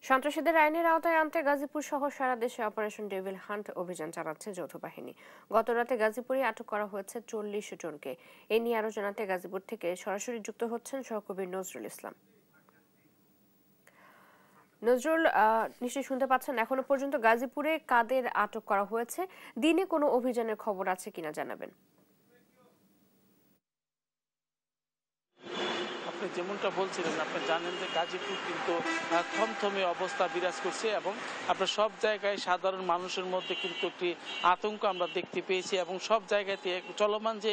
সন্ত্রাসীদের আইনের আওতায় আনতে গাজীপুর সহ সারা দেশে অপারেশন ডেভিল হান্ট অভিযান চালাচ্ছে যৌথ বাহিনী। গতরাতে গাজীপুরে আটক করা হয়েছে 40 জনকে। এ নিয়ে আরো জানাতে গাজীপুর থেকে সরাসরি যুক্ত হচ্ছেন সহকবি নজরুল ইসলাম। নজরুল, নিশ্চয়ই শুনতে পাচ্ছেন, এখনো পর্যন্ত গাজীপুরে কাদের আটক করা হয়েছে, দিনে কোনো অভিযানের খবর আছে কিনা জানাবেন। যেমনটা বলছিলেন, আপনি জানেন যে গাজীপুর কিন্তু থমথমে অবস্থা বিরাজ করছে এবং আপনার সব জায়গায় সাধারণ মানুষের মধ্যে কিন্তু একটি আতঙ্ক আমরা দেখতে পেয়েছি এবং সব জায়গাতে চলমান যে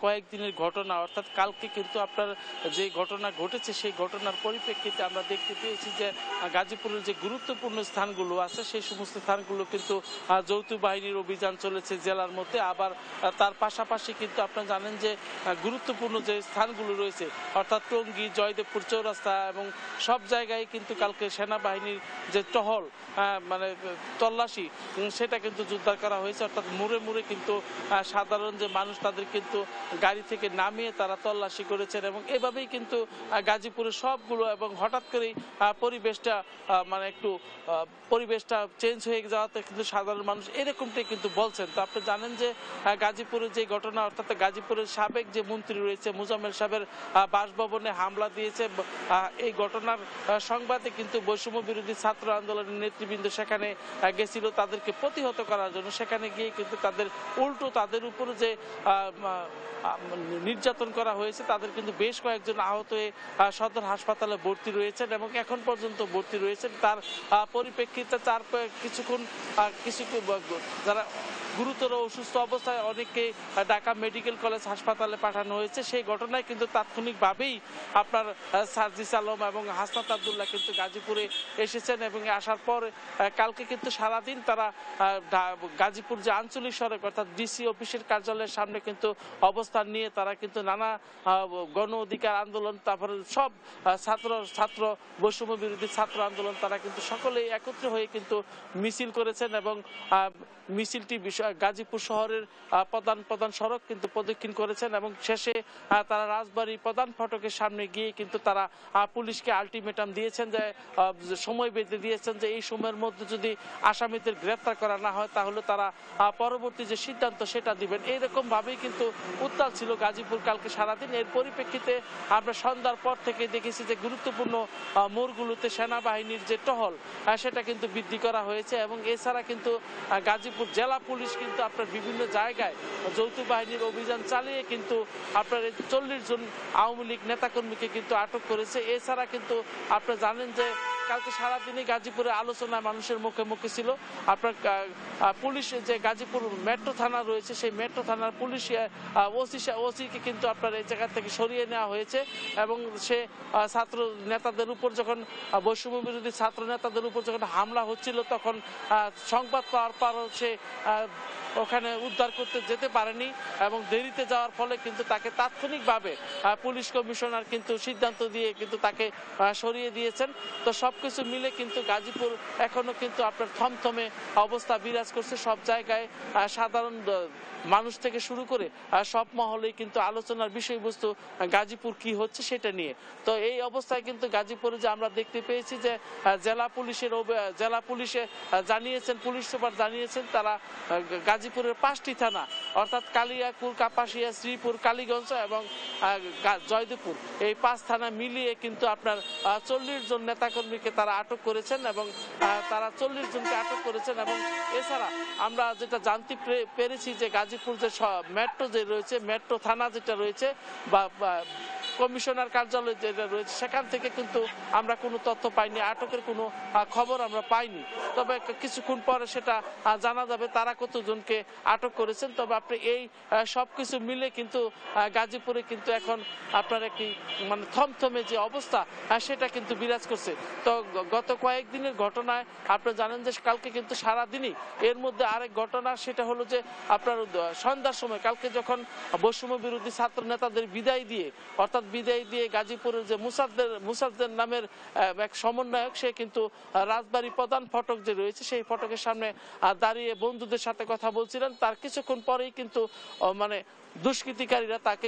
কয়েকদিনের ঘটনা, অর্থাৎ কালকে কিন্তু আপনার যে ঘটনা ঘটেছে সেই ঘটনার পরিপ্রেক্ষিতে আমরা দেখতে পেয়েছি যে গাজীপুরের যে গুরুত্বপূর্ণ স্থানগুলো আছে সেই সমস্ত স্থানগুলো কিন্তু যৌথ বাহিনীর অভিযান চলেছে জেলার মধ্যে। আবার তার পাশাপাশি কিন্তু আপনারা জানেন যে গুরুত্বপূর্ণ যে স্থানগুলো রয়েছে, অর্থাৎ টঙ্গী, জয়দেবপুর চৌরাস্তা এবং সব জায়গায় কিন্তু কালকে সেনাবাহিনীর যে টহল মানে তল্লাশি সেটা কিন্তু জোরদার করা হয়েছে। অর্থাৎ মুড়ে মুড়ে কিন্তু সাধারণ যে মানুষ তাদের কিন্তু গাড়ি থেকে নামিয়ে তারা তল্লাশি করেছেন এবং এভাবেই কিন্তু গাজীপুরের সবগুলো এবং হঠাৎ করেই পরিবেশটা মানে একটু পরিবেশটা চেঞ্জ হয়ে যাওয়াতে কিন্তু সাধারণ মানুষ এরকমটাই কিন্তু বলছেন। তো আপনি জানেন যে গাজীপুরের যে ঘটনা, অর্থাৎ গাজীপুরের সাবেক যে মন্ত্রী রয়েছে মোজাম্মেল সাহেবের বাসভবনে হামলা দিয়েছে, এই ঘটনার সংবাদে কিন্তু বৈষম্য বিরোধী ছাত্র আন্দোলনের নেতৃবৃন্দ সেখানে গেছিল তাদেরকে প্রতিহত করার জন্য। সেখানে গিয়ে কিন্তু তাদের উল্টো তাদের উপরে যে নির্যাতন করা হয়েছে, তাদের কিন্তু বেশ কয়েকজন আহত হয়ে সদর হাসপাতালে ভর্তি রয়েছেন এবং এখন পর্যন্ত ভর্তি রয়েছেন। তার পরিপ্রেক্ষিতে কিছুক্ষণ যারা গুরুতর অসুস্থ অবস্থায় অনেককে ঢাকা মেডিকেল কলেজ হাসপাতালে পাঠানো হয়েছে। সেই ঘটনায় কিন্তু তাৎক্ষণিকভাবেই আপনার সার্জিস আলম এবং হাসনাত আবদুল্লাহ কিন্তু গাজীপুরে এসেছেন এবং আসার পর কালকে কিন্তু সারাদিন তারা গাজীপুর যে আঞ্চলিক সড়ক অর্থাৎ ডিসি অফিসের কার্যালয়ের সামনে কিন্তু অবস্থান নিয়ে তারা কিন্তু নানা গণ অধিকার আন্দোলন, তারপরে সব ছাত্র বৈষম্য বিরোধী ছাত্র আন্দোলন, তারা কিন্তু সকলেই একত্র হয়ে কিন্তু মিছিল করেছেন এবং মিছিলটি গাজীপুর শহরের প্রধান সড়ক কিন্তু প্রদক্ষিণ করেছেন এবং শেষে তারা রাজবাড়ী প্রধান ফটকের সামনে গিয়ে কিন্তু তারা পুলিশকে আলটিমেটাম দিয়েছেন, যে সময় বেঁধে দিয়েছেন যে এই সময়ের মধ্যে যদি আসামিদের গ্রেফতার করা না হয় তাহলে তারা পরবর্তী যে সিদ্ধান্ত সেটা দিবেন। এইরকম ভাবেই কিন্তু উত্তাল ছিল গাজীপুর কালকে সারাদিন। এর পরিপ্রেক্ষিতে আমরা সন্ধ্যার পর থেকে দেখেছি যে গুরুত্বপূর্ণ মোড়গুলোতে সেনাবাহিনীর যে টহল সেটা কিন্তু বৃদ্ধি করা হয়েছে এবং এছাড়া কিন্তু গাজীপুর জেলা পুলিশ কিন্তু আপনার বিভিন্ন জায়গায় যৌথ বাহিনীর অভিযান চালিয়ে কিন্তু আপনার 40 জন আওয়ামী লীগ নেতাকর্মীকে কিন্তু আটক করেছে। এছাড়া কিন্তু আপনারা জানেন যে কালকে সারাদিনই গাজীপুরে আলোচনা মানুষের মুখে মুখে ছিল। আপনার পুলিশ যে গাজীপুর মেট্রো থানা রয়েছে সেই মেট্রো থানার পুলিশ ওসিকে কিন্তু আপনার এই জায়গা থেকে সরিয়ে নেওয়া হয়েছে এবং সে ছাত্র নেতাদের উপর যখন বৈষম্য বিরোধী ছাত্র নেতাদের উপর যখন হামলা হচ্ছিল তখন সংবাদ পাওয়ার পর সে ওখানে উদ্ধার করতে যেতে পারেনি এবং দেরিতে যাওয়ার ফলে কিন্তু তাকে তাৎক্ষণিকভাবে পুলিশ কমিশনার কিন্তু সিদ্ধান্ত দিয়ে কিন্তু তাকে সরিয়ে দিয়েছেন। তো সবকিছু মিলে কিন্তু গাজীপুর এখনো কিন্তু আপনার থমথমে অবস্থা বিরাজ করছে। সব জায়গায় সাধারণ মানুষ থেকে শুরু করে সব মহলেই কিন্তু আলোচনার বিষয়বস্তু গাজীপুর কি হচ্ছে সেটা নিয়ে। তো এই অবস্থায় কিন্তু গাজীপুরে যে আমরা দেখতে পেয়েছি যে জেলা পুলিশে জানিয়েছেন, পুলিশ সুপার জানিয়েছেন তারা গাজীপুরের 5টি থানা অর্থাৎ কালিয়াকুর, কাপাসিয়া, শ্রীপুর, কালীগঞ্জ এবং জয়দেবপুর, এই 5 থানা মিলিয়ে কিন্তু আপনার 40 জন নেতাকর্মীকে তারা আটক করেছেন এবং তারা 40 জনকে আটক করেছেন। এবং এছাড়া আমরা যেটা জানতে পেরেছি যে গাজীপুর যে মেট্রো যে রয়েছে, মেট্রো থানা যেটা রয়েছে বা কমিশনার কার্যালয় যেটা রয়েছে সেখান থেকে কিন্তু আমরা কোনো তথ্য পাইনি, আটকের কোনো খবর আমরা পাইনি। তবে কিছুক্ষণ পরে সেটা জানা যাবে তারা কতজনকে আটক করেছেন। তবে আপনি এই সবকিছু মিলে কিন্তু গাজীপুরে কিন্তু এখন আপনার একটি মানে থমথমে যে অবস্থা সেটা কিন্তু বিরাজ করছে। তো গত কয়েকদিনের ঘটনায় আপনি জানেন যে কালকে কিন্তু সারাদিনই এর মধ্যে আরেক ঘটনা, সেটা হলো যে আপনার সন্ধ্যার সময় কালকে যখন বৈষম্য বিরোধী ছাত্র নেতাদের বিদায় দিয়ে অর্থাৎ বিদায় দিয়ে গাজীপুরের যে মুসাদ্দের নামের এক সমন্বয়ক, সে কিন্তু রাজবাড়ী প্রধান ফটক যে রয়েছে সেই ফটকের সামনে দাঁড়িয়ে বন্ধুদের সাথে কথা বলছিলেন। তার কিছুক্ষণ পরেই কিন্তু মানে দুষ্কৃতিকারীরা তাকে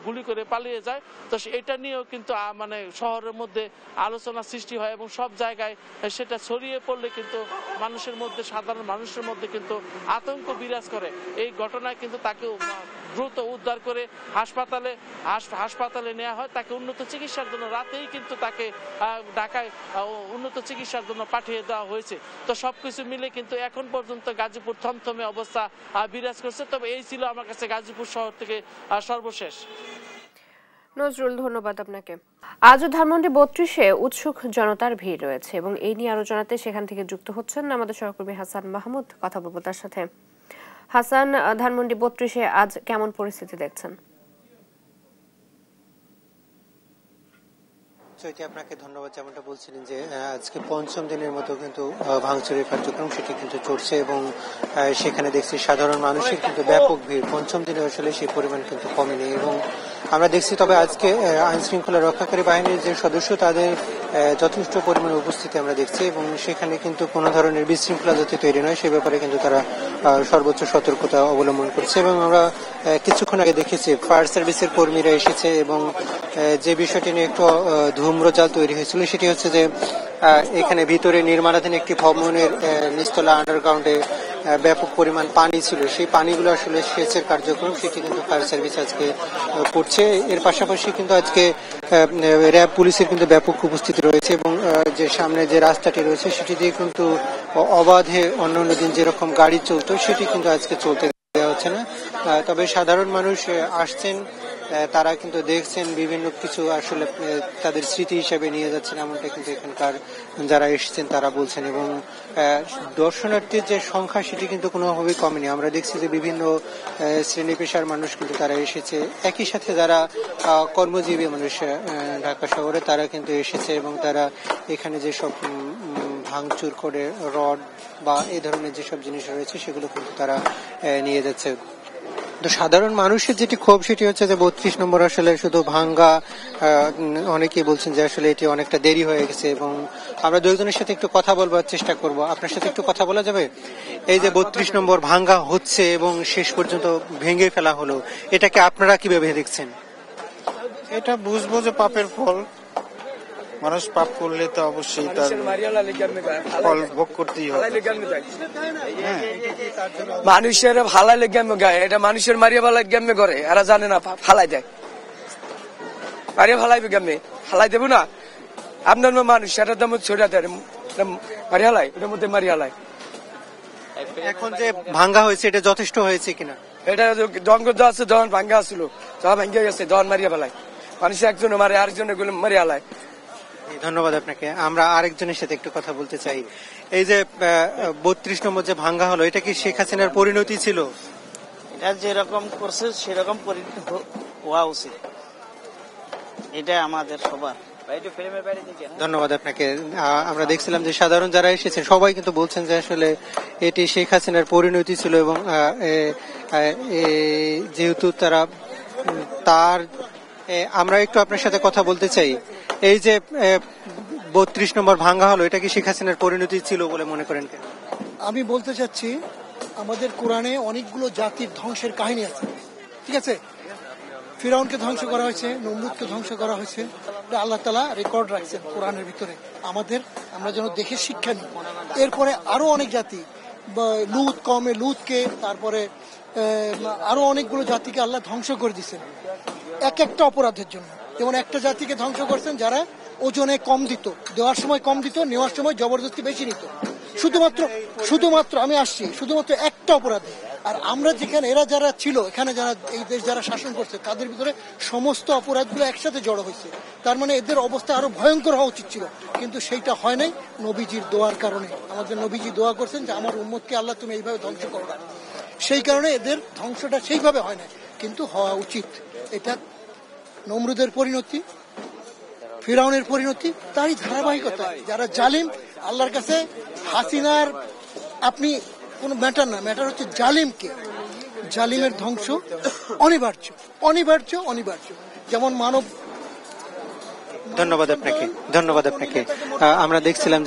গুলি করে পালিয়ে যায়। তো এটা নিয়েও কিন্তু মানে শহরের মধ্যে আলোচনা সৃষ্টি হয় এবং সব জায়গায় সেটা ছড়িয়ে পড়লে কিন্তু সাধারণ মানুষের মধ্যে কিন্তু আতঙ্ক বিরাজ করে। এই ঘটনায় কিন্তু তাকে দ্রুত উদ্ধার করে হাসপাতালে নেওয়া হয়। তাকে উন্নত চিকিৎসার জন্য রাতেই কিন্তু তাকে ঢাকায় উন্নত চিকিৎসার জন্য পাঠিয়ে দেওয়া হয়েছে। তো সবকিছু মিলে কিন্তু এখন পর্যন্ত গাজীপুর থমথমে অবস্থা বিরাজ করছে। তবে এই ছিল আমার কাছে গাজীপুর শহর থেকে সর্বশেষ। নজরুল, ধন্যবাদ আপনাকে। আজও ধানমন্ডি 32-এ উৎসুক জনতার ভিড় রয়েছে এবং এই নিয়ে আরো জানাতে সেখান থেকে যুক্ত হচ্ছেন আমাদের সহকর্মী হাসান মাহমুদ। কথা বলবো তার সাথে। হাসান, ধানমন্ডি 32-এ আজ কেমন পরিস্থিতি দেখছেন? আপনাকে ধন্যবাদ। যেমনটা বলছিলেন যে আজকে পঞ্চম দিনের মতো কিন্তু ভাঙচুরের কার্যক্রম সেটি কিন্তু চলছে এবং সেখানে দেখছি সাধারণ মানুষের কিন্তু ব্যাপক ভিড়। পঞ্চম দিনে আসলে সেই পরিমাণ কিন্তু কমেনি এবং আমরা দেখছি তবে আজকে আইন শৃঙ্খলা রক্ষাকারী বাহিনীর যে সদস্য তাদের যথেষ্ট পরিমাণে উপস্থিতি আমরা দেখছি এবং সেখানে কিন্তু কোনো ধরনের বিশৃঙ্খলা যাতে তৈরি নয় সে ব্যাপারে কিন্তু তারা সর্বোচ্চ সতর্কতা অবলম্বন করছে। এবং আমরা কিছুক্ষণ আগে দেখেছি ফায়ার সার্ভিসের কর্মীরা এসেছে এবং যে বিষয়টি নিয়ে একটু ধূম্রজাল তৈরি হয়েছিল সেটি হচ্ছে যে এখানে ভিতরে নির্মাণাধীন একটি ভবনের নিচতলা আন্ডারগ্রাউন্ডে ব্যাপক পরিমাণ পানি ছিল। সেই পানিগুলো আসলে সেচের কার্যক্রম সেটি কিন্তু ফায়ার সার্ভিস আজকে করছে। এর পাশাপাশি কিন্তু আজকে র্যাব পুলিশের কিন্তু ব্যাপক উপস্থিতি রয়েছে এবং যে সামনে যে রাস্তাটি রয়েছে সেটি দিয়ে কিন্তু অবাধে অন্যান্য দিন যেরকম গাড়ি চলতো সেটি কিন্তু আজকে চলতে দেওয়া হচ্ছে না। তবে সাধারণ মানুষ আসছেন, তারা কিন্তু দেখছেন বিভিন্ন কিছু আসলে তাদের স্মৃতি হিসেবে নিয়ে যাচ্ছেন, এমনটা কিন্তু এখানকার যারা এসেছেন তারা বলছেন। এবং দর্শনার্থীর যে সংখ্যা সেটি কিন্তু কোনোভাবেই কমেনি। আমরা দেখছি যে বিভিন্ন শ্রেণী পেশার মানুষ কিন্তু তারা এসেছে, একই সাথে যারা কর্মজীবী মানুষ ঢাকা শহরে তারা কিন্তু এসেছে এবং তারা এখানে যেসব ভাঙচুর করে রড বা এই ধরনের যেসব জিনিস রয়েছে সেগুলো কিন্তু তারা নিয়ে যাচ্ছে। তো সাধারণ মানুষের যেটি ক্ষোভ সেটি হচ্ছে যে 32 নম্বর আসলে শুধু ভাঙ্গা, অনেকেই বলছেন যে আসলে এটি অনেকটা দেরি হয়ে গেছে এবং আমরা দুজনের সাথে একটু কথা বলবার চেষ্টা করব। আপনার সাথে একটু কথা বলা যাবে? এই যে 32 নম্বর ভাঙ্গা হচ্ছে এবং শেষ পর্যন্ত ভেঙে ফেলা হলো, এটাকে আপনারা কিভাবে দেখছেন? এটা বুঝবো যে পাপের ফল, মানুষ পাপ করলে তো অবশ্যই তার ফল ভোগ করতেই হবে। মানুষের ফালাইলে গেমে গায়ে, এটা মানুষের মারিয়া ফালাই গেমে করে, এরা জানে না ফালাই দেয়, মারিয়া ফালাইবে গেমে, ফালাই দেবো না আপনার মানুষ সেটার দাম ছড়া দেয় মারি হালাই, ওটার মধ্যে মারি হালাই। এখন যে ভাঙ্গা হয়েছে এটা যথেষ্ট হয়েছে কিনা? এটা জঙ্গল আছে, যখন ভাঙ্গা আসছিল যখন ভাঙ্গা গেছে তখন মারিয়া ফেলায়, মানুষ একজনে মারে আরেকজনে গুলো মারি হালায়। ধন্যবাদ আপনাকে। আমরা আরেকজনের সাথে একটু কথা বলতে চাই। এই যে 32 নম্বর যে ভাঙ্গা হলো, এটা কি শেখ হাসিনার পরিণতি ছিল? এটা যেরকম করছে সেরকম হওয়া উচিত, এটা আমাদের সবার। ধন্যবাদ আপনাকে। আমরা দেখছিলাম যে সাধারণ যারা এসেছেন সবাই কিন্তু বলছেন যে আসলে এটি শেখ হাসিনার পরিণতি ছিল এবং যেহেতু তার আমরা একটু আপনার সাথে কথা বলতে চাই। এই যে 32 নম্বর ভাঙ্গা হলো, এটা কি শেখ হাসিনার পরিণতি ছিল বলে মনে করেন? আমি বলতে চাচ্ছি আমাদের কোরআনে অনেকগুলো জাতির ধ্বংসের কাহিনী আছে, ঠিক আছে? ফিরাউনকে ধ্বংস করা হয়েছে, নমরুদকে ধ্বংস করা হয়েছে, আল্লাহ তাআলা রেকর্ড রাখছেন কোরআনের ভিতরে, আমরা যেন দেখে শিক্ষা নিই। এরপরে আরো অনেক জাতি, লুত কওমে লুতকে, তারপরে আরো অনেকগুলো জাতিকে আল্লাহ ধ্বংস করে দিচ্ছেন এক একটা অপরাধের জন্য। যেমন একটা জাতিকে ধ্বংস করছেন যারা ওজনে কম দিত, দেওয়ার সময় কম দিত, নেওয়ার সময় জবরদস্তি বেশি নিত, শুধুমাত্র আমি আসছি শুধুমাত্র একটা অপরাধে। আর আমরা যেখানে এরা যারা ছিল, এখানে যারা এই দেশ যারা শাসন করছে তাদের ভিতরে সমস্ত অপরাধগুলো একসাথে জড়ো হয়েছে। তার মানে এদের অবস্থা আরো ভয়ঙ্কর হওয়া উচিত ছিল, কিন্তু সেইটা হয় নাই নবীজির দোয়ার কারণে। আমাদের নবীজি দোয়া করছেন যে আমার উম্মতকে আল্লাহ তুমি এইভাবে ধ্বংস করো না, সেই কারণে এদের ধ্বংসটা সেইভাবে হয় না, কিন্তু হওয়া উচিত। এটা নমরুদের পরিণতি, ফিরাউনের পরিণতি, তারই ধারাবাহিকতা। যারা জালিম, আল্লাহর কাছে হাসিনার আপনি কোনো ম্যাটার না, ম্যাটার হচ্ছে জালিমের ধ্বংস অনিবার্য। যেমন মানব। ধন্যবাদ আপনাকে। আমরা দেখছিলাম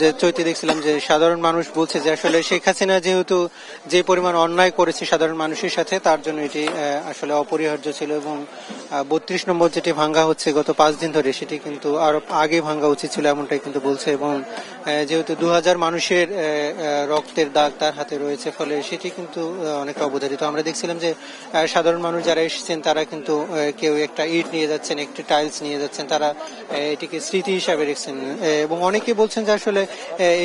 যে সাধারণ মানুষ বলছে যে আসলে শেখ হাসিনা যেহেতু যে পরিমাণ অন্যায় করেছে সাধারণ মানুষের সাথে, তার জন্য এটি আসলে অপরিহার্য ছিল এবং 32 নম্বর যেটি ভাঙ্গা হচ্ছে গত 5 দিন ধরে, সেটি কিন্তু আরো আগে ভাঙ্গা উচিত ছিল এমনটাই কিন্তু বলছে। এবং যেহেতু 2000 মানুষের রক্তের দাগ তার হাতে রয়েছে, ফলে সেটি কিন্তু অনেকটা অবধারিত। আমরা দেখছিলাম যে সাধারণ মানুষ যারা এসেছেন তারা কিন্তু কেউ একটা ইট নিয়ে যাচ্ছেন, একটি টাইলস নিয়ে যাচ্ছেন, তারা এটিকে স্মৃতি হিসাবে রেখেছেন এবং অনেকে বলছেন যে আসলে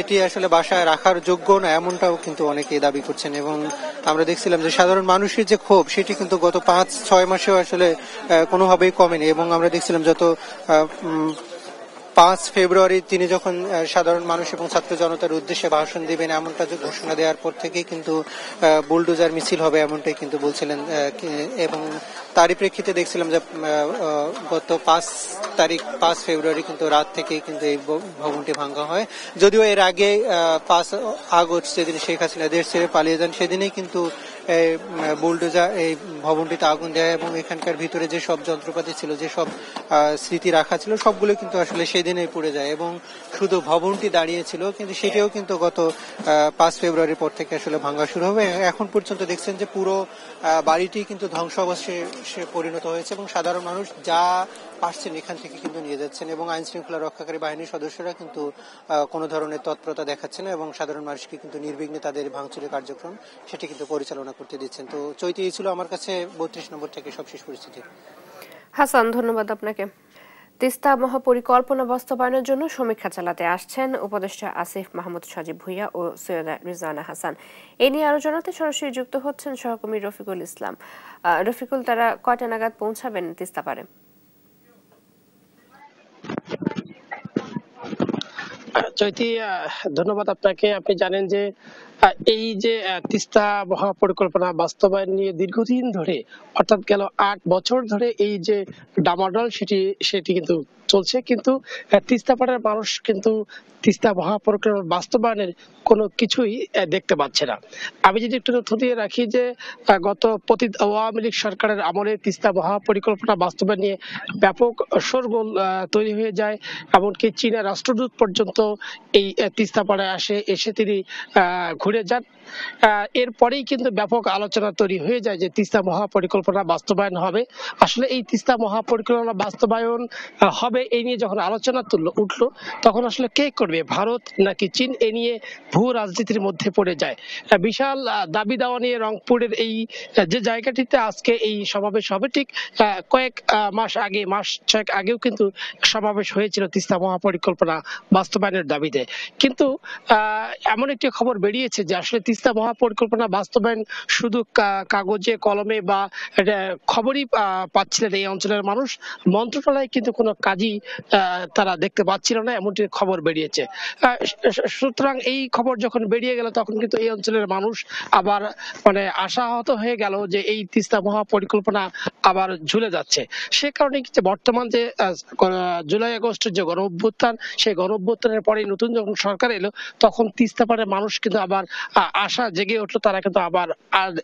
এটি আসলে বাসায় রাখার যোগ্য না, এমনটাও কিন্তু অনেকে দাবি করছেন। এবং আমরা দেখছিলাম যে সাধারণ মানুষের যে ক্ষোভ সেটি কিন্তু গত 5-6 মাসেও আসলে কোনোভাবেই কমেনি। এবং আমরা দেখছিলাম 5 ফেব্রুয়ারি তিনি যখন সাধারণ মানুষ এবং ছাত্র জনতার উদ্দেশ্যে ভাষণ দিবেন এমনটা ঘোষণা দেওয়ার পর থেকেই কিন্তু বুলডোজার মিছিল হবে এমনটাই কিন্তু বলছিলেন। এবং তারই প্রেক্ষিতে দেখছিলাম যে গত 5 ফেব্রুয়ারি কিন্তু রাত থেকেই কিন্তু এই ভবনটি ভাঙ্গা হয়। যদিও এর আগে 5 আগস্ট যেদিন শেখ হাসিনা দেশ ছেড়ে পালিয়ে যান সেদিনেই কিন্তু বুলডোজার এই ভবনটিতে আগুন দেয় এবং এখানকার ভিতরে যে সব যন্ত্রপাতি ছিল, যে সব স্মৃতি রাখা ছিল, সবগুলো কিন্তু আসলে সেদিনেই পড়ে যায় এবং শুধু ভবনটি দাঁড়িয়েছিল। কিন্তু সেটিও কিন্তু গত 5 ফেব্রুয়ারির পর থেকে আসলে ভাঙা শুরু হবে। এখন পর্যন্ত দেখছেন যে পুরো বাড়িটি কিন্তু ধ্বংসাবশেষে পরিণত হয়েছে এবং সাধারণ মানুষ যা পারছেন এখান থেকে কিন্তু নিয়ে যাচ্ছেন এবং আইন শৃঙ্খলা রক্ষাকারী বাহিনীর সদস্যরা কিন্তু কোনো ধরনের তৎপরতা দেখাচ্ছে না এবং সাধারণ মানুষকে কিন্তু নির্বিঘ্নে তাদের ভাঙচুরের কার্যক্রম সেটি কিন্তু পরিচালনা করতে দিচ্ছেন। তো চৈতি, এই ছিল আমার কাছে 32 নম্বর থেকে সবশেষ পরিস্থিতি। হাসান, ধন্যবাদ আপনাকে। তিস্তা মহাপরিকল্পনা বাস্তবায়নের জন্য সমীক্ষা চালাতে আসছেন উপদেষ্টা আসিফ মাহমুদ সজীব ভুঁইয়া ও সৈয়দা রিজওয়ানা হাসান। এ নিয়ে আরো জানাতে সরাসরি যুক্ত হচ্ছেন সহকর্মী রফিকুল ইসলাম। রফিকুল, তারা কয়টা নাগাদ পৌঁছাবেন তিস্তা পারে? চৈতি, ধন্যবাদ আপনাকে। আপনি জানেন যে এই যে তিস্তা মহাপরিকল্পনা বাস্তবায়ন নিয়ে দীর্ঘদিন ধরে, অর্থাৎ গেল 8 বছর ধরে এই যে ডামাডোল সেটি কিন্তু চলছে, কিন্তু তিস্তা পাড়ের মানুষ কিন্তু তিস্তা মহাপরিকল্পনা বাস্তবায়নের কোনো কিছুই দেখতে পাচ্ছে না। আমি যদি একটু তথ্য দিয়ে রাখি যে গত আওয়ামী লীগ সরকারের আমলে তিস্তা মহাপরিকল্পনা বাস্তবায়ন নিয়ে ব্যাপক শোরগোল তৈরি হয়ে যায়, এমনকি চীনের রাষ্ট্রদূত পর্যন্ত এই তিস্তা পাড়ায় এসে তিনি ঘুরে যান। এরপরেই কিন্তু ব্যাপক আলোচনা তৈরি হয়ে যায় যে তিস্তা মহাপরিকল্পনা বাস্তবায়ন হবে। আসলে এই তিস্তা মহাপরিকল্পনা বাস্তবায়ন হবে এই নিয়ে যখন আলোচনা উঠলো, তখন আসলে কে করবে, ভারত নাকি চীন, এ নিয়ে ভূ রাজনীতির মধ্যে পড়ে যায়। বিশাল দাবি দাওয়া নিয়ে রংপুরের এই যে জায়গাটিতে আজকে এই সমাবেশ হবে, ঠিক কয়েক মাস 6 আগেও কিন্তু সমাবেশ হয়েছিল তিস্তা মহাপরিকল্পনা বাস্তবায়নের দাবিতে। কিন্তু এমন একটি খবর বেরিয়েছে যে আসলে তিস্তা মহাপরিকল্পনা বাস্তবায়ন শুধু কাগজে কলমে বা খবরই পাচ্ছিলেন এই অঞ্চলের মানুষ, মন্ত্রণালয়ে কিন্তু কোনো কাজই তারা দেখতে পাচ্ছিল না, এমনটি খবর বেরিয়েছে। সুতরাং এই খবর যখন বেরিয়ে গেল তখন কিন্তু এই অঞ্চলের মানুষ আবার আশাহত হয়ে গেল যে এই তিস্তা মহাপরিকল্পনা আবার ঝুলে যাচ্ছে। সে কারণে বর্তমান যে জুলাই আগস্টের যে গণ অভ্যুত্থান, সেই গণ অভ্যুত্থানের পরে নতুন যখন সরকার এলো, তখন তিস্তা পাড়ের মানুষ কিন্তু আবার আশা জেগে উঠলো, তারা কিন্তু আবার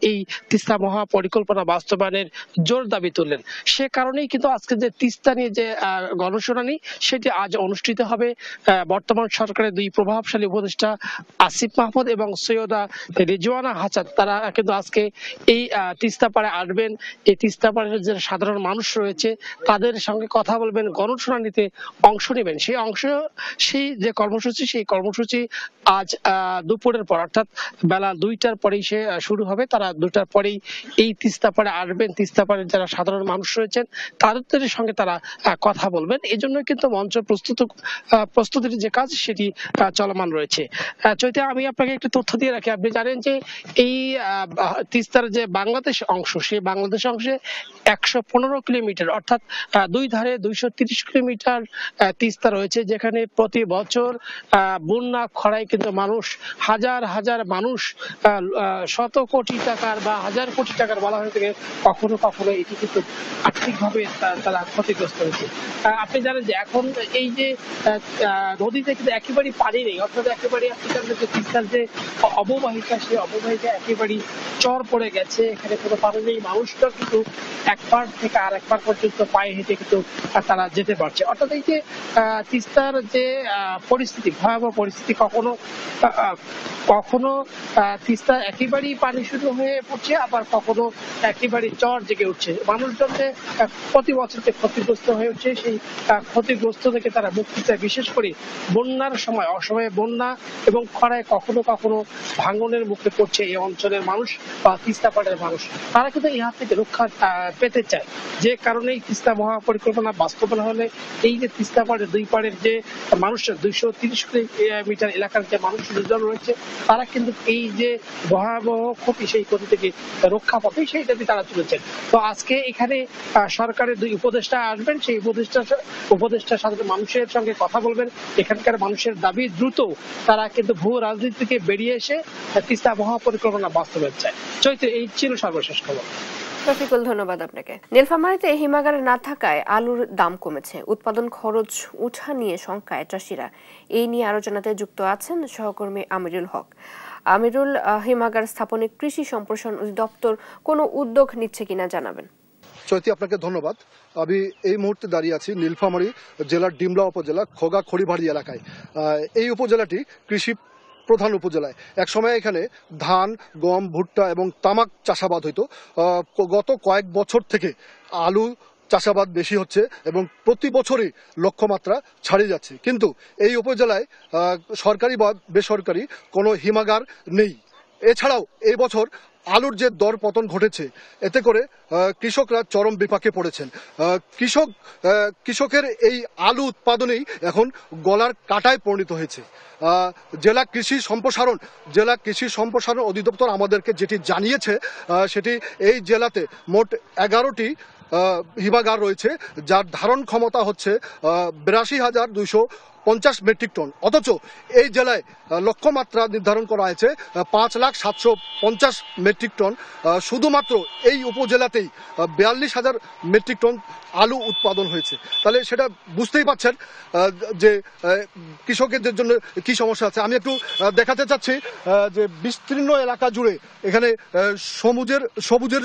এই তিস্তা মহাপরিকল্পনা বাস্তবায়নের জোর দাবি তুললেন। সে কারণেই কিন্তু আজকে যে তিস্তা নিয়ে যে গণশুনানি, সেটি আজ অনুষ্ঠিত হবে। বর্তমান সরকারের 2 প্রভাবশালী উপদেষ্টা আসিফ মাহমুদ এবং সৈয়দা রিজওয়ানা হাসান, তারা কিন্তু আজকে এই তিস্তা পাড়ে আসবেন। এই তিস্তা পাড়ের যে সাধারণ মানুষ রয়েছে তাদের সঙ্গে কথা বলবেন, গণশুনানিতে অংশ নেবেন। সেই যে কর্মসূচি, সেই কর্মসূচি আজ দুপুরের পর, অর্থাৎ বেলা 2টার পরেই সে শুরু হবে। তারা 2টার পরেই এই তিস্তা পাড়ে আসবেন। তিস্তা পাড়ের যারা সাধারণ মানুষ রয়েছেন তাদের সঙ্গে তারা কথা বলবেন। এই জন্য কিন্তু মঞ্চ প্রস্তুতির যে কাজ সেটি চলমান রয়েছে। চৈতে, আমি আপনাকে একটু তথ্য দিয়ে রাখি। আপনি জানেন যে এই তিস্তার যে বাংলাদেশ অংশ, সেই বাংলাদেশ অংশে 115 কিলোমিটার, অর্থাৎ 2 ধারে 230 কিলোমিটার তিস্তা রয়েছে, যেখানে প্রতি বছর বছর বন্যা খরায় কিন্তু মানুষ হাজার হাজার মানুষ শত কোটি টাকার বা হাজার কোটি টাকার বলা হয়ে থাকে, কখনো কখনো এটি কিন্তু আর্থিকভাবে তারা ক্ষতিগ্রস্ত হয়েছে। আপনি জানেন যে এখন এই যে নদীতে কিন্তু একেবারেই পানি নেই, অর্থাৎ একেবারে আপনি জানেন যে তিস্তার যে অববাহিকা, সেই অববাহিকা একেবারেই চর পড়ে গেছে, এখানে কোনো পানি নেই। মানুষটা কিন্তু এক পার থেকে আর এক পার পর্যন্ত পায়ে হেঁটে কিন্তু তারা যেতে পারছে। অর্থাৎ এই যে তিস্তার যে পরিস্থিতি, ভয়াবহ পরিস্থিতি, কখনো কখনো তিস্তা একেবারেই পানি শুরু হয়ে পড়ছে, আবার কখনো একেবারে চর জেগে উঠছে। মানুষজন যে প্রতি বছর ক্ষতিগ্রস্ত হয়ে উঠছে, সেই ক্ষতিগ্রস্ত থেকে তারা মুক্তি চায়। বিশেষ করে বন্যার সময়, অসময়ে বন্যা এবং খরায় কখনো কখনো ভাঙনের মুখে পড়ছে এই অঞ্চলের মানুষ বা তিস্তা পাড়ের মানুষ। তারা কিন্তু এই হাত থেকে রক্ষা পেতে চায়, যে কারণেই তিস্তা মহাপরিকল্পনা বাস্তবায়ন হলে এই যে তিস্তা পাড়ের দুই পাড়ের যে মানুষের 230 মিটার এলাকার যে মানুষজন রয়েছে, তারা কিন্তু এই যে ভয়াবহ ক্ষতি, সেই ক্ষতি থেকে রক্ষা পাবে, সেই দাবি তারা তুলেছেন। তো আজকে এখানে সরকারের 2 উপদেষ্টা আসবেন, সেই উপদেষ্টার সাথে মানুষের সঙ্গে কথা বলবেন। এখানকার মানুষের দাবি দ্রুত তারা কিন্তু ভূ রাজনীতি থেকে বেরিয়ে এসে তিস্তা মহাপরিকল্পনা বাস্তবায়ন চায়। চৈত্র, এই ছিল সর্বশেষ খবর। রফিকুল, ধন্যবাদ আপনাকে। নীলফামারীতে হিমাগার না থাকায় আলুর দাম কমেছে, উৎপাদন খরচ উঠা নিয়ে শঙ্কায় চাষিরা। এই নিয়ে আলোচনাতে যুক্ত আছেন সহকর্মী আমিরুল হক। আমিরুল, হিমাগার স্থাপনে কৃষি সম্প্রসারণ অধিদপ্তর কোনো উদ্যোগ নিচ্ছে কিনা জানাবেন। চৈতি, আপনাকে ধন্যবাদ। আমি এই মুহূর্তে দাঁড়িয়ে আছি নীলফামারী জেলার ডিমলা উপজেলা খোগা খড়িবাড়ি এলাকায়। এই উপজেলাটি কৃষি প্রধান উপজেলায়। একসময় এখানে ধান, গম, ভুট্টা এবং তামাক চাষাবাদ হইতো। গত কয়েক বছর থেকে আলু চাষাবাদ বেশি হচ্ছে এবং প্রতি বছরই লক্ষ্যমাত্রা ছাড়িয়ে যাচ্ছে। কিন্তু এই উপজেলায় সরকারি বা বেসরকারি কোনো হিমাগার নেই। এছাড়াও এই বছর আলুর যে দর পতন ঘটেছে, এতে করে কৃষকরা চরম বিপাকে পড়েছেন। কৃষকের এই আলু উৎপাদনেই এখন গলার কাটায় পরিণত হয়েছে। জেলা কৃষি সম্প্রসারণ অধিদপ্তর আমাদেরকে যেটি জানিয়েছে, সেটি এই জেলাতে মোট 11টি হিমাগার রয়েছে, যার ধারণ ক্ষমতা হচ্ছে 82,250 মেট্রিক টন। অথচ এই জেলায় লক্ষ্যমাত্রা নির্ধারণ করা হয়েছে 5,750 মেট্রিক টন। শুধুমাত্র এই উপজেলাতেই 42,000 মেট্রিক টন আলু উৎপাদন হয়েছে। তাহলে সেটা বুঝতেই পারছেন যে কৃষকদের জন্য কি সমস্যা আছে। আমি একটু দেখাতে চাচ্ছি যে বিস্তীর্ণ এলাকা জুড়ে এখানে সবুজের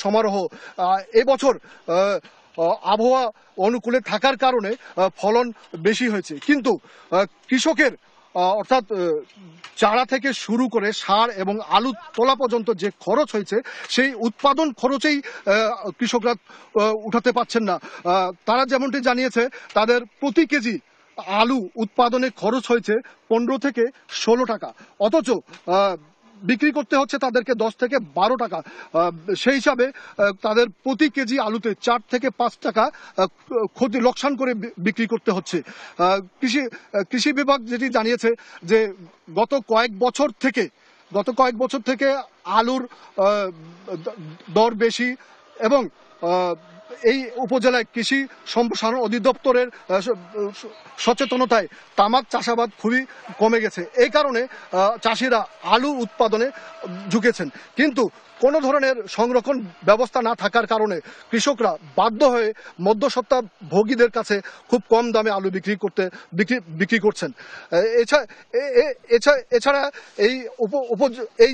সমারোহ। এবছর আবহাওয়া অনুকূলে থাকার কারণে ফলন বেশি হয়েছে, কিন্তু কৃষকের অর্থাৎ চারা থেকে শুরু করে সার এবং আলু তোলা পর্যন্ত যে খরচ হয়েছে, সেই উৎপাদন খরচেই কৃষকরা উঠাতে পারছেন না। তারা যেমনটি জানিয়েছে, তাদের প্রতি কেজি আলু উৎপাদনে খরচ হয়েছে 15 থেকে 16 টাকা, অথচ বিক্রি করতে হচ্ছে তাদেরকে 10 থেকে 12 টাকা। সেই হিসাবে তাদের প্রতি কেজি আলুতে 4 থেকে 5 টাকা লোকসান করে বিক্রি করতে হচ্ছে। কৃষি বিভাগ যেটি জানিয়েছে যে গত কয়েক বছর থেকে আলুর দর বেশি এবং এই উপজেলায় কৃষি সম্প্রসারণ অধিদপ্তরের সচেতনতায় তামাক চাষাবাদ খুবই কমে গেছে। এই কারণে চাষিরা আলু উৎপাদনে ঝুঁকেছেন, কিন্তু কোনো ধরনের সংরক্ষণ ব্যবস্থা না থাকার কারণে কৃষকরা বাধ্য হয়ে মধ্যস্বত্তা ভোগীদের কাছে খুব কম দামে আলু বিক্রি করছেন। এছাড়া এই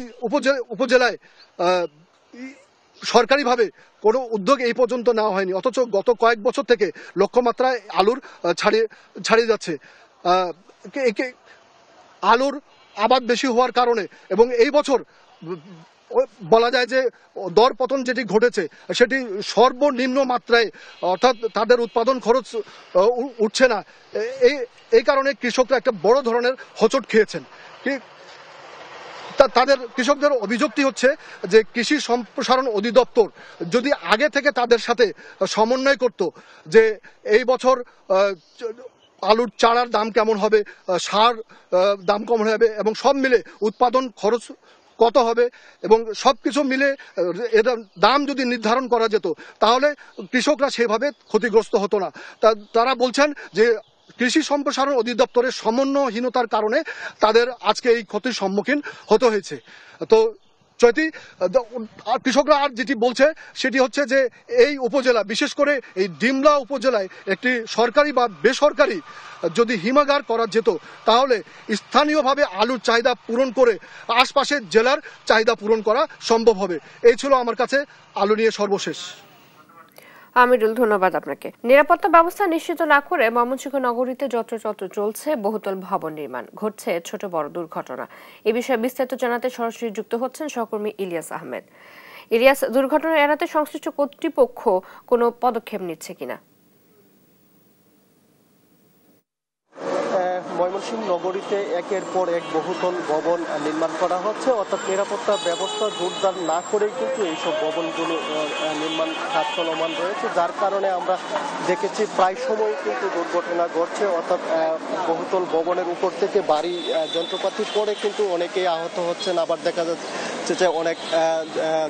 উপজেলায় সরকারিভাবে কোনো উদ্যোগ এই পর্যন্ত নেওয়া হয়নি, অথচ গত কয়েক বছর থেকে লক্ষ্যমাত্রায় আলুর ছাড়িয়ে যাচ্ছে। আলুর আবাদ বেশি হওয়ার কারণে এবং এই বছর বলা যায় যে দর পতন যেটি ঘটেছে, সেটি সর্বনিম্ন মাত্রায়, অর্থাৎ তাদের উৎপাদন খরচ উঠছে না। এই কারণে কৃষকরা একটা বড় ধরনের হোঁচট খেয়েছেন। কৃষকদের অভিযোগটি হচ্ছে যে কৃষি সম্প্রসারণ অধিদপ্তর যদি আগে থেকে তাদের সাথে সমন্বয় করত, যে এই বছর আলুর চারার দাম কেমন হবে, সার দাম কেমন হবে এবং সব মিলে উৎপাদন খরচ কত হবে এবং সবকিছু মিলে এর দাম যদি নির্ধারণ করা যেত, তাহলে কৃষকরা সেভাবে ক্ষতিগ্রস্ত হতো না। তারা বলছেন যে কৃষি সম্প্রসারণ অধিদপ্তরের সমন্বয়হীনতার কারণে তাদের আজকে এই ক্ষতির সম্মুখীন হতে হয়েছে। তো চৈতি, কৃষকরা আর যেটি বলছে সেটি হচ্ছে যে এই উপজেলা, বিশেষ করে এই ডিমলা উপজেলায় একটি সরকারি বা বেসরকারি যদি হিমাগার করা যেত তাহলে স্থানীয়ভাবে আলুর চাহিদা পূরণ করে আশপাশের জেলার চাহিদা পূরণ করা সম্ভব হবে। এই ছিল আমার কাছে আলু নিয়ে সর্বশেষ। আমিরুল, ধন্যবাদ আপনাকে। নিরাপত্তা ব্যবস্থা নিশ্চিত না করে ময়মনসিংহ নগরীতে যত্রতত্র চলছে বহুতল ভবন নির্মাণ, ঘটছে ছোট বড় দুর্ঘটনা। এ বিষয়ে বিস্তারিত জানাতে সরাসরি যুক্ত হচ্ছেন সহকর্মী ইলিয়াস আহমেদ। ইলিয়াস, দুর্ঘটনা এড়াতে সংশ্লিষ্ট কর্তৃপক্ষ কোনো পদক্ষেপ নিচ্ছে কিনা? ময়মনসিংহ নগরীতে একের পর এক বহুতল ভবন নির্মাণ করা হচ্ছে, অর্থাৎ নিরাপত্তা ব্যবস্থা জোরদার না করেই কিন্তু এইসব ভবনগুলো নির্মাণ কাজ চলমান রয়েছে, যার কারণে আমরা দেখেছি প্রায় সময় কিন্তু দুর্ঘটনা ঘটছে। অর্থাৎ বহুতল ভবনের উপর থেকে ভারী যন্ত্রপাতি পড়ে কিন্তু অনেকেই আহত হচ্ছেন, আবার দেখা যাচ্ছে যে অনেক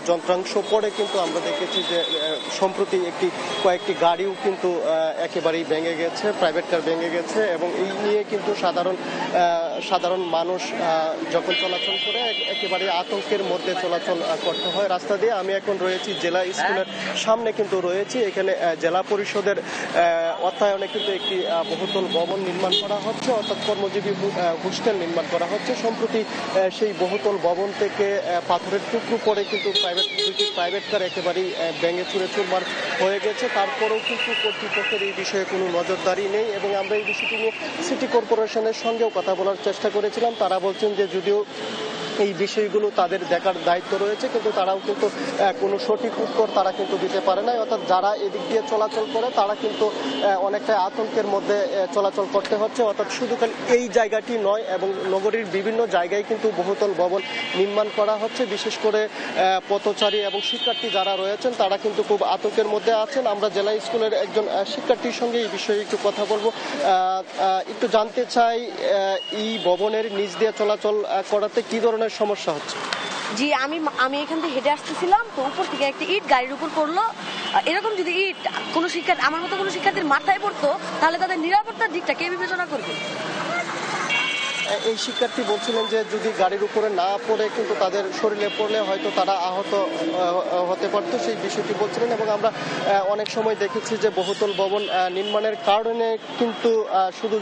যন্ত্রাংশ পড়ে কিন্তু আমরা দেখেছি যে সম্প্রতি কয়েকটি গাড়িও কিন্তু একেবারেই ভেঙে গেছে, প্রাইভেট কার ভেঙে গেছে, এবং এই নিয়ে কিন্তু সাধারণ মানুষ যখন চলাচল করে একেবারে আতঙ্কের মধ্যে চলাচল করতে হয় রাস্তা দিয়ে। আমি এখন রয়েছি জেলা স্কুলের সামনে কিন্তু রয়েছি, এখানে জেলা পরিষদের অর্থায়নে কিন্তু একটি বহুতল ভবন নির্মাণ করা হচ্ছে, অর্থাৎ কর্মজীবী হোস্টেল নির্মাণ করা হচ্ছে। সম্প্রতি সেই বহুতল ভবন থেকে পাথরের টুকরো পড়ে কিন্তু দুটি প্রাইভেট কার একেবারেই ভেঙে চুরে চুরমার হয়ে গেছে। তারপরেও কিন্তু কর্তৃপক্ষের এই বিষয়ে কোনো নজরদারি নেই, এবং আমরা এই বিষয়টি নিয়ে সিটি কর্পোরেশনের সঙ্গেও কথা বলার চেষ্টা করেছিলাম। তারা বলছেন যে যদিও এই বিষয়গুলো তাদের দেখার দায়িত্ব রয়েছে, কিন্তু তারাও কিন্তু কোনো সঠিক উত্তর তারা কিন্তু দিতে পারে না। অর্থাৎ যারা এদিক দিয়ে চলাচল করে তারা কিন্তু অনেকটা আতঙ্কের মধ্যে চলাচল করতে হচ্ছে। অর্থাৎ শুধু খালি এই জায়গাটি নয়, এবং নগরীর বিভিন্ন জায়গায় কিন্তু বহুতল ভবন নির্মাণ করা হচ্ছে। বিশেষ করে পথচারী এবং শিক্ষার্থী যারা রয়েছেন তারা কিন্তু খুব আতঙ্কের মধ্যে আছেন। আমরা জেলা স্কুলের একজন শিক্ষার্থীর সঙ্গে এই বিষয়ে একটু কথা বলবো, একটু জানতে চাই এই ভবনের নিচ দিয়ে চলাচল করাতে কি ধরনের সমস্যা হচ্ছে। জি, আমি এখান থেকে হেঁটে আসতেছিলাম, তো উপর থেকে একটা ইট গাড়ির উপর পড়লো। এরকম যদি ইট কোনো শিক্ষার্থী, আমার মতো কোনো শিক্ষার্থীর মাথায় পড়তো, তাহলে তাদের নিরাপত্তার দিকটা কে বিবেচনা করবে? এই শিক্ষার্থী বলছিলেন যে যদি গাড়ির উপরে না পড়ে কিন্তু তাদের শরীরে পড়লে হয়তো তারা আহত হতে পারতো, সেই বিষয়টি বলছিলেন। এবং আমরা অনেক সময় দেখেছি যে বহুতল ভবন নির্মাণের কারণে কিন্তু শুধু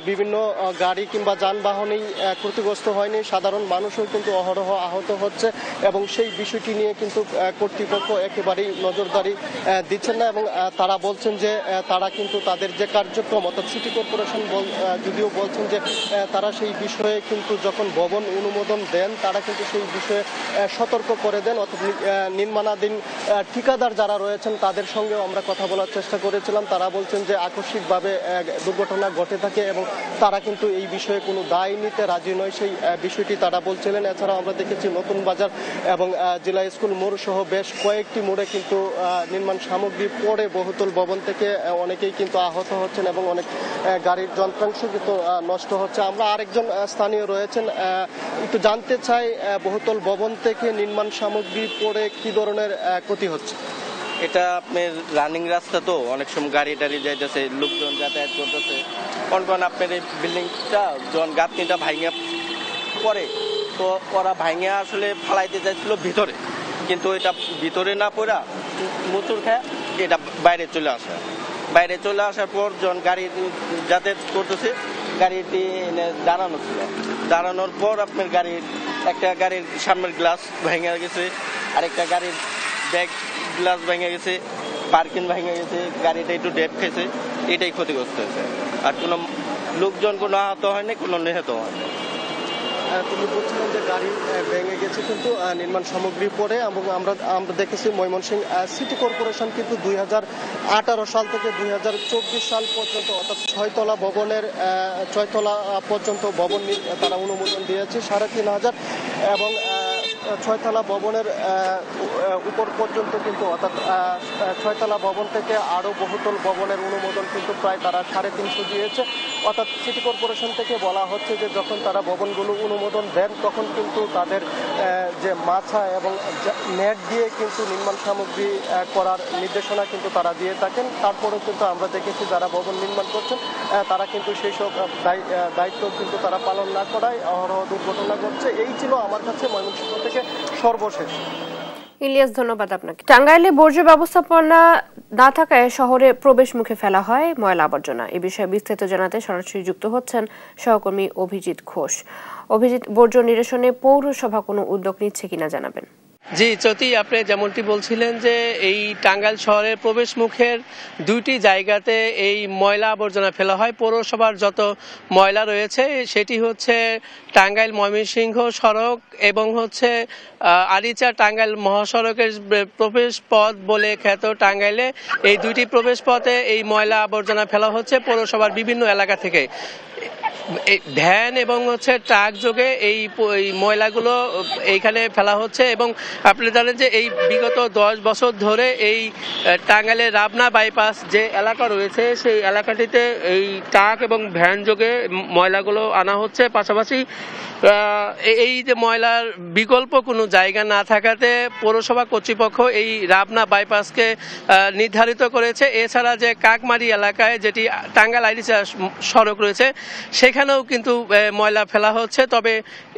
বিভিন্ন গাড়ি কিংবা যানবাহনেই ক্ষতিগ্রস্ত হয়নি, সাধারণ মানুষও কিন্তু অহরহ আহত হচ্ছে, এবং সেই বিষয়টি নিয়ে কিন্তু কর্তৃপক্ষ একেবারেই নজরদারি দিচ্ছেন না। এবং তারা বলছেন যে তারা কিন্তু তাদের যে কার্যক্রম, অর্থাৎ সিটি কর্পোরেশন যদিও বলছেন যে তারা সেই বিষয়ে কিন্তু যখন ভবন অনুমোদন দেন তারা কিন্তু সেই বিষয়ে সতর্ক করে দেন। অর্থাৎ নির্মাণাধীন ঠিকাদার যারা রয়েছেন তাদের সঙ্গেও আমরা কথা বলার চেষ্টা করেছিলাম। তারা বলছেন যে আকস্মিকভাবে দুর্ঘটনা ঘটে থাকে এবং তারা কিন্তু এই বিষয়ে কোনো দায় নিতে রাজি নয়, সেই বিষয়টি তারা বলছিলেন। এছাড়াও আমরা দেখেছি নতুন বাজার এবং জেলা স্কুল মোড় সহ বেশ কয়েকটি মোড়ে কিন্তু নির্মাণ সামগ্রী পড়ে বহুতল ভবন থেকে অনেকেই কিন্তু আহত হচ্ছেন এবং অনেক গাড়ির যন্ত্রাংশ কিন্তু নষ্ট হচ্ছে। আমরা আরেকজন স্থানীয় রয়েছেন, একটু জানতে চাই বহুতল ভবন থেকে নির্মাণ সামগ্রী পড়ে কি ধরনের ক্ষতি হচ্ছে। এটা আপনার রানিং রাস্তা, তো অনেক সময় গাড়ি টাড়ি যাইতেছে, লোকজন যাতায়াত করতেছে। কোন আপনার এই বিল্ডিংটা যখন গাঁথনিটা ভাঙিয়া পড়ে, তো ওরা ভাঙিয়া আসলে ফালাইতে চাইছিল ভিতরে, কিন্তু এটা ভিতরে না পড়া মুচুর খায় এটা বাইরে চলে আসার পর যখন গাড়ি যাতায়াত করতেছে, গাড়িটি দাঁড়ানো ছিল, দাঁড়ানোর পর আপনার একটা গাড়ির সামনের গ্লাস ভেঙে গেছে, আরেকটা গাড়ির ব্যাক গ্লাস ভেঙে গেছে, পার্কিং ভেঙে গেছে, গাড়িটা একটু ডেপ খেয়েছে, এটাই ক্ষতিগ্রস্ত হয়েছে। আর কোনো লোকজন কোনো আহত হয়নি, কোনো নিহত হয়নি। তিনি বলছিলেন যে গাড়ি ভেঙে গেছে কিন্তু নির্মাণ সামগ্রী পড়ে, এবং আমরা দেখেছি ময়মনসিংহ সিটি কর্পোরেশন কিন্তু 2018 সাল থেকে 2024 সাল পর্যন্ত, অর্থাৎ 6 তলা পর্যন্ত ভবন তারা অনুমোদন দিয়েছে 3,500, এবং 6 তলা ভবনের উপর পর্যন্ত কিন্তু, অর্থাৎ 6 তলা ভবন থেকে আরো বহুতল ভবনের অনুমোদন কিন্তু প্রায় তারা 350 দিয়েছে। অর্থাৎ সিটি কর্পোরেশন থেকে বলা হচ্ছে যে যখন তারা ভবনগুলো অনুমোদন দেন তখন কিন্তু তাদের যে মাছা এবং নেট দিয়ে কিন্তু নির্মাণ সামগ্রী করার নির্দেশনা কিন্তু তারা দিয়ে থাকেন। তারপরেও কিন্তু আমরা দেখেছি যারা ভবন নির্মাণ করছেন তারা কিন্তু সেই সব দায়িত্ব কিন্তু তারা পালন না করায় অহরহ দুর্ঘটনা ঘটছে। এই ছিল আমার কাছে ময়মনসিংহ থেকে সর্বশেষ। ইলিয়াস, ধন্যবাদ আপনাকে। টাঙ্গাইলে বর্জ্য ব্যবস্থাপনা না থাকায় শহরে প্রবেশ মুখে ফেলা হয় ময়লা আবর্জনা। এ বিষয়ে বিস্তারিত জানাতে সরাসরি যুক্ত হচ্ছেন সহকর্মী অভিজিৎ ঘোষ। অভিজিৎ, বর্জ্য নিরসনে পৌরসভা কোনো উদ্যোগ নিচ্ছে কিনা জানাবেন। জি জ্যোতি, আপনি যেমনটি বলছিলেন যে এই টাঙ্গাইল শহরের প্রবেশ মুখের দুইটি জায়গাতে এই ময়লা আবর্জনা ফেলা হয়। পৌরসভার যত ময়লা রয়েছে সেটি হচ্ছে টাঙ্গাইল ময়মনসিংহ সড়ক এবং হচ্ছে আরিচা টাঙ্গাইল মহাসড়কের প্রবেশ পথ বলে খ্যাত টাঙ্গাইলে এই দুইটি প্রবেশ পথে এই ময়লা আবর্জনা ফেলা হচ্ছে পৌরসভার বিভিন্ন এলাকা থেকে। ভ্যান এবং হচ্ছে ট্রাক যোগে এই ময়লাগুলো এইখানে ফেলা হচ্ছে এবং আপনি জানেন যে এই বিগত 10 বছর ধরে এই টাঙ্গাইলের রাবনা বাইপাস যে এলাকা রয়েছে সেই এলাকাটিতে এই ট্রাক এবং ভ্যান যোগে ময়লাগুলো আনা হচ্ছে। পাশাপাশি এই যে ময়লার বিকল্প কোনো জায়গা না থাকাতে পৌরসভা কর্তৃপক্ষ এই রাবনা বাইপাসকে নির্ধারিত করেছে। এছাড়া যে কাকমারি এলাকায় যেটি টাঙ্গাইল আরিচা সড়ক রয়েছে সেখানেও কিন্তু ময়লা ফেলা হচ্ছে। তবে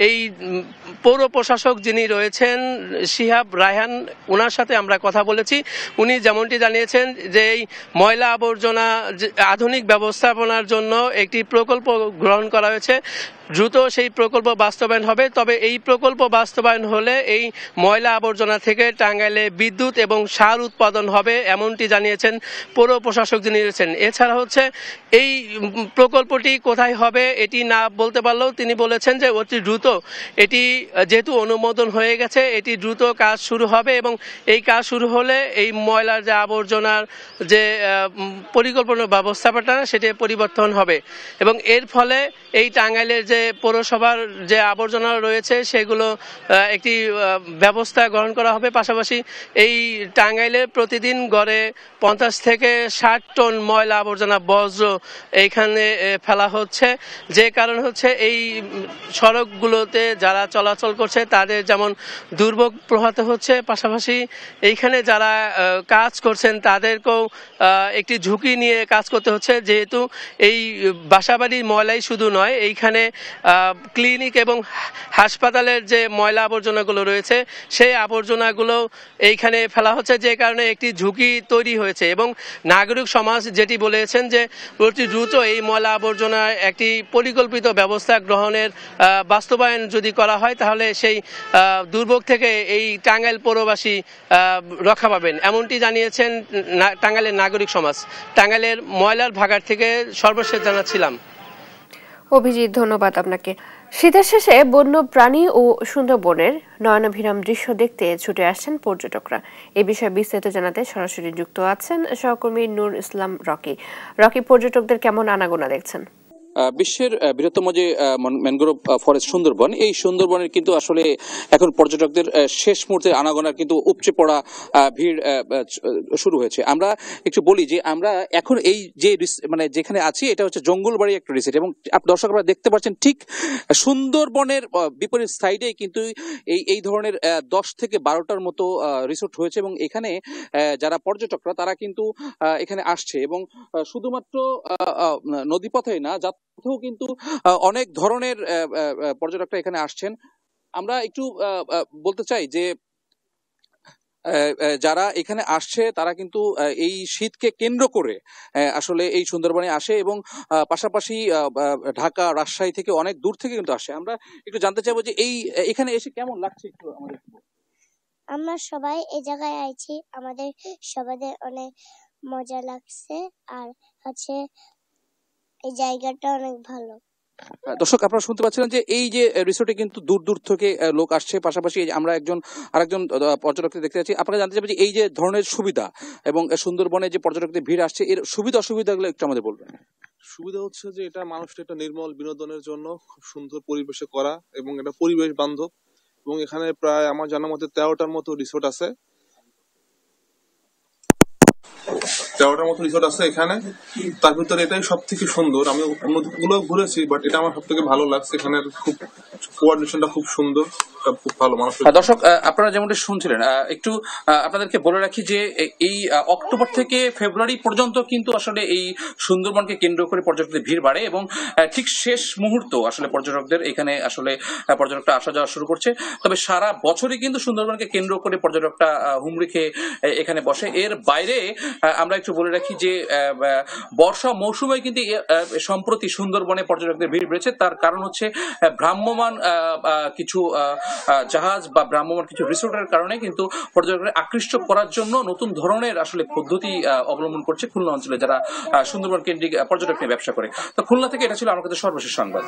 এই পৌর প্রশাসক যিনি রয়েছেন শিহাব রায়হান, ওনার সাথে আমরা কথা বলেছি। উনি যেমনটি জানিয়েছেন যে এই ময়লা আবর্জনা আধুনিক ব্যবস্থাপনার জন্য একটি প্রকল্প গ্রহণ করা হয়েছে, দ্রুত সেই প্রকল্প বাস্তবায়ন হবে। তবে এই প্রকল্প বাস্তবায়ন হলে এই ময়লা আবর্জনা থেকে টাঙ্গাইলে বিদ্যুৎ এবং সার উৎপাদন হবে, এমনটি জানিয়েছেন পৌর প্রশাসক যিনি রয়েছেন। এছাড়া হচ্ছে এই প্রকল্পটি কোথায় হবে এটি না বলতে পারলেও তিনি বলেছেন যে অতি দ্রুত এটি যেহেতু অনুমোদন হয়ে গেছে এটি দ্রুত কাজ শুরু হবে এবং এই কাজ শুরু হলে এই ময়লার যে আবর্জনার যে পরিকল্পনা ব্যবস্থাপনা সেটি পরিবর্তন হবে এবং এর ফলে এই টাঙ্গাইলের যে পৌরসভার যে আবর্জনা রয়েছে সেগুলো একটি ব্যবস্থা গ্রহণ করা হবে। পাশাপাশি এই টাঙ্গাইলে প্রতিদিন গড়ে 50 থেকে 60 টন ময়লা আবর্জনা বজ্র এইখানে ফেলা হচ্ছে, যে কারণ হচ্ছে এই সড়কগুলোতে যারা চলাচল করছে তাদের যেমন দুর্ভোগ প্রভাত হচ্ছে, পাশাপাশি এইখানে যারা কাজ করছেন তাদেরকেও একটি ঝুঁকি নিয়ে কাজ করতে হচ্ছে। যেহেতু এই বাসাবাড়ির ময়লাই শুধু নয়, এইখানে ক্লিনিক এবং হাসপাতালের যে ময়লা আবর্জনাগুলো রয়েছে সেই আবর্জনাগুলো এইখানে ফেলা হচ্ছে, যে কারণে একটি ঝুঁকি তৈরি হয়েছে এবং নাগরিক সমাজ যেটি বলেছেন যে অতি দ্রুত এই ময়লা আবর্জনার একটি পরিকল্পিত ব্যবস্থা গ্রহণের বাস্তবায়ন যদি করা হয় তাহলে সেই দুর্ভোগ থেকে এই টাঙ্গাইল পৌরবাসী রক্ষা পাবেন, এমনটি জানিয়েছেন টাঙ্গাইলের নাগরিক সমাজ। টাঙ্গাইলের ময়লার ভাগাড় থেকে সর্বশেষ জানাচ্ছিলাম। অভিজিৎ, ধন্যবাদ আপনাকে। শীতের শেষে বন্য প্রাণী ও সুন্দরবনের নয়নাভিরাম দৃশ্য দেখতে ছুটে আসছেন পর্যটকরা। এ বিষয়ে বিস্তারিত জানাতে সরাসরি যুক্ত আছেন সহকর্মী নূর ইসলাম রকি। রকি, পর্যটকদের কেমন আনাগোনা দেখছেন? বিশ্বের বৃহত্তম যে ম্যানগ্রোভ ফরেস্ট সুন্দরবন, এই সুন্দরবনের কিন্তু আসলে এখন পর্যটকদের শেষ মুহূর্তে আনাগোনার কিন্তু উপচে পড়া ভিড় শুরু হয়েছে। আমরা একটু বলি যে আমরা এখন এই যে মানে যেখানে আছি এটা হচ্ছে জঙ্গলবাড়ি একটা রিসোর্ট এবং দর্শক আপনারা দেখতে পাচ্ছেন ঠিক সুন্দরবনের বিপরীত সাইডে কিন্তু এই ধরনের 10 থেকে 12টার মতো রিসোর্ট হয়েছে এবং এখানে যারা পর্যটকরা তারা কিন্তু এখানে আসছে এবং শুধুমাত্র নদীপথে না কিন্তু অনেক ধরনের পর্যটকরা এখানে আসছেন। আমরা একটু বলতে চাই যে যারা এখানে আসছে তারা কিন্তু এই শীতকে কেন্দ্র করে আসলে এই সুন্দরবনে আসে এবং পাশাপাশি ঢাকা, রাজশাহী থেকে অনেক দূর থেকে কিন্তু আসে। আমরা একটু জানতে চাইবো যে এখানে এসে কেমন লাগছে একটু আমাদের। আমরা সবাই এই জায়গায় আইছি, আমাদের সবাই অনেক মজা লাগছে আর হচ্ছে এই জায়গাটা অনেক ভালো। দর্শক আপনারা শুনতে পাচ্ছিলেন যে এই যে রিসোর্টে কিন্তু দূর দূর থেকে লোক আসছে, পাশাপাশি আমরা আরেকজন পর্যটকদের দেখতে যাচ্ছি। আপনারা জানতে চাইবেন যে এই যে ধরনের সুবিধা এবং সুন্দরবনে যে পর্যটকদের ভিড় আসছে এর সুবিধা অসুবিধাগুলো একটু আমাদের বলবেন। সুবিধা হচ্ছে যে এটা মানুষটা একটা নির্মল বিনোদনের জন্য খুব সুন্দর পরিবেশে করা এবং এটা পরিবেশ বান্ধব এবং এখানে প্রায় আমার জানার মতে 13টার মতো রিসোর্ট আছে। 13টার মতো রিসোর্ট আছে এখানে। তার ভিতরে এটাই সব থেকে সুন্দর। আমি অন্যগুলো ঘুরেছি, বাট এটা আমার সব থেকে ভালো লাগছে। এখানের খুব কোঅর্ডিনেশনটা খুব সুন্দর, খুব ভালো মানুষ। দর্শক, আপনারা যেমনটি শুনছিলেন, একটু আপনাদেরকে বলে রাখি যে এই অক্টোবর থেকে ফেব্রুয়ারি পর্যন্ত কিন্তু আসলে এই সুন্দরবনকে কেন্দ্র করে পর্যটকদের ভিড় বাড়ে এবং ঠিক শেষ মুহূর্ত আসলে পর্যটকদের এখানে আসলে পর্যটকরা আসা যাওয়া শুরু করছে। তবে সারা বছরই কিন্তু সুন্দরবনকে কেন্দ্র করে পর্যটকরা হুমড়ি খেয়ে এখানে বসে। এর বাইরে আমরা একটু বলে রাখি যে বর্ষা মৌসুমে কিন্তু সম্প্রতি সুন্দরবনে পর্যটকদের ভিড় বেড়েছে। তার কারণ হচ্ছে ভ্রাম্যমান কিছু জাহাজ বা ভ্রাম্যমান কিছু রিসোর্টের কারণে কিন্তু পর্যটকদের আকৃষ্ট করার জন্য নতুন ধরনের আসলে পদ্ধতি অবলম্বন করছে খুলনা অঞ্চলে যারা সুন্দরবন কেন্দ্রিক পর্যটক নিয়ে ব্যবসা করে। তো খুলনা থেকে এটা ছিল আমার কাছে সর্বশেষ সংবাদ।